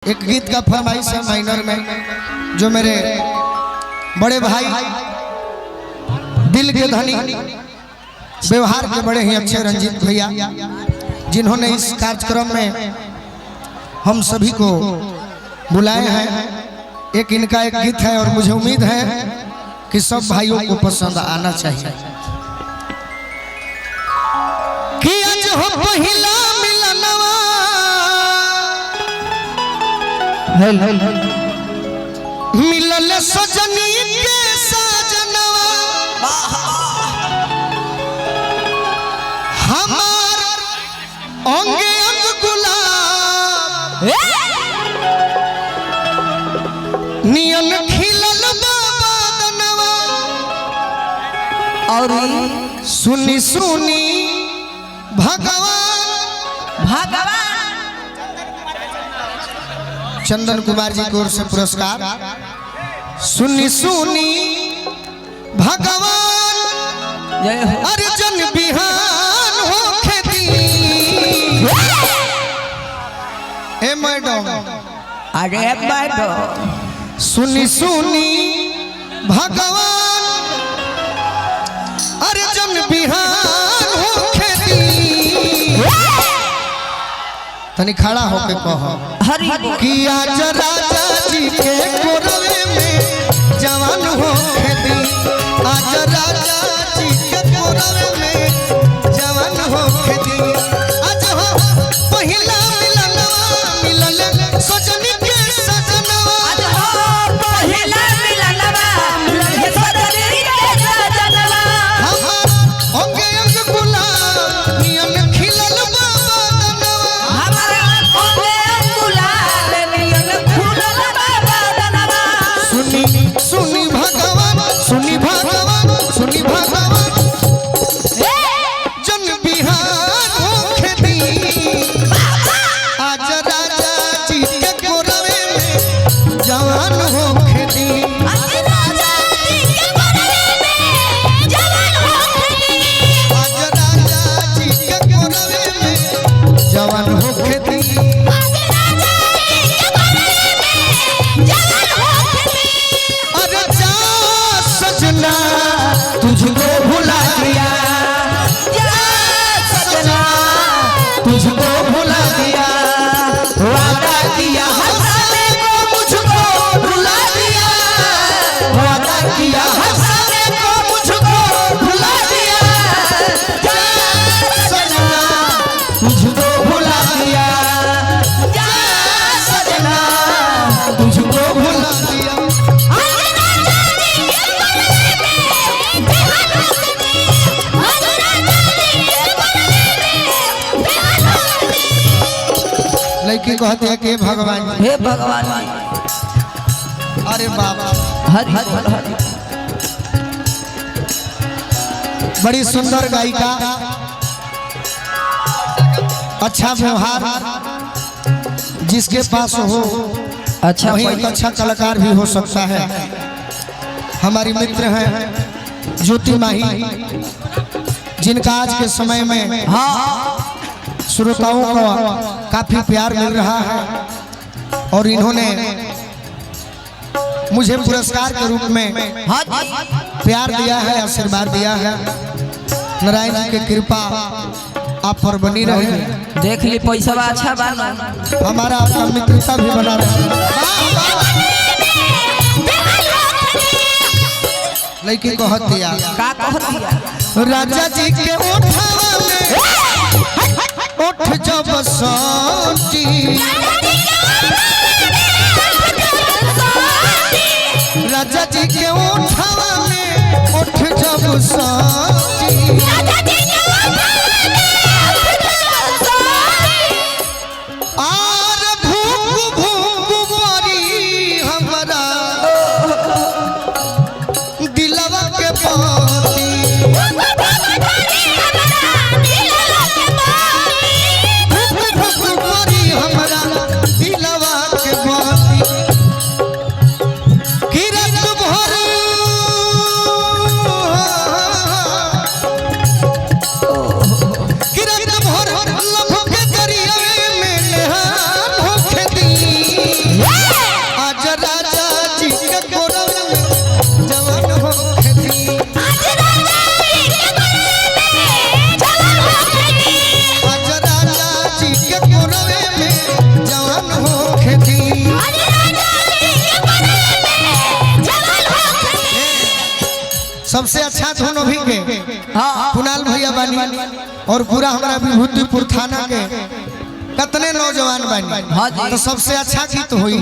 एक गीत का फरमाइश है माइनर में, जो मेरे बड़े भाई दिल के धनी व्यवहार के बड़े ही अच्छे रंजीत भैया, जिन्होंने इस कार्यक्रम में हम सभी को बुलाए हैं। एक इनका एक गीत है और मुझे उम्मीद है कि सब भाइयों को पसंद आना चाहिए। कि आज हो पहिला मिलनवा मिलल सजनी के सजनवा, हमार अंगे अंग गुलाब नियन खिलल बदनवा, और सुनी सुनी भगवान चंदन कुमार जी की ओर से पुरस्कार। सुनी सुनी भगवान अर्जुन बिहान हो खेती। ए मैडम, अरे मैडम, सुनी सुनी भगवान अर्जुन बिहान हो खेती। तनी खड़ा होके कहो कि आज राजा जी के कोरवे में जवान हो खेती। आज राजा जी के कोरवे में जवान हो खेती। आज हो पहिला मिलनवा मिलल सजनी के सजनवा, आज हो पहिला मिलनवा मिलल सजनी के सजनवा, हमार अंगे अंग गुलाब नियन खिलल बदनवा, हमारा अंगे गुलाब नियन फूलल बदनवा। सुनी सुनी भगवान सुनी भगवान सुनी भगवान जन बिहान हो खेती। आज राजा जी के कोरवे में जवान हो खेती। आज राजा जी के कोरवे में जवान हो खेती। आज राजा जी के कोरवे में जवान हो खेती। आज राजा जी के कोरवे में जवान हो खेती। अरे जा सजना तुझको भुला दिया, जा सजना तुझको भुला दिया, वादा किया हंसाने को मुझको भुला दिया, वादा किया हंसाने को मुझको भुला दिया। जा सजना तुझको भुला दिया, जा सजना तुझको भुला दिया। लड़की कहते हैं कि भगवान जी, हे भगवान, अरे बाबा हरि हरि बड़ी सुंदर गायिका, अच्छा व्यवहार जिसके पास हो अच्छा वही एक अच्छा कलाकार भी हो सकता है। हमारी मित्र हैं ज्योति माही, जिनका आज के समय में हाँ श्रोताओं को काफी प्यार मिल रहा है, और इन्होंने मुझे पुरस्कार के रूप में हाँ प्यार दिया है, आशीर्वाद दिया है। नारायण जी की कृपा आप पर बनी रहे, देख ली पैसा अच्छा बाना, हमारा आपका मित्रता भी बना रहे। लड़की कहत दिया का कहत दिया, राजा जी के ओठवा में ओठ जब सोटी, राजा जी के ओठवा में ओठ जब सोटी, आर भूख भूख बड़ी हमरा दिलवा के पाती। भूख भूख बड़ी हमरा सबसे अच्छा धुन अभी के कुणाल भैया बानी और पूरा हमारा विभूतिपुर थाना के कितने नौजवान बानी। तो सबसे अच्छा गीत हुई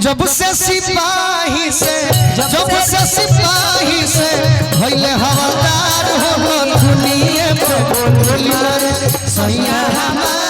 जब से सिपाही से भइले हवलदार हो दुनिया पे बोली सैया हमार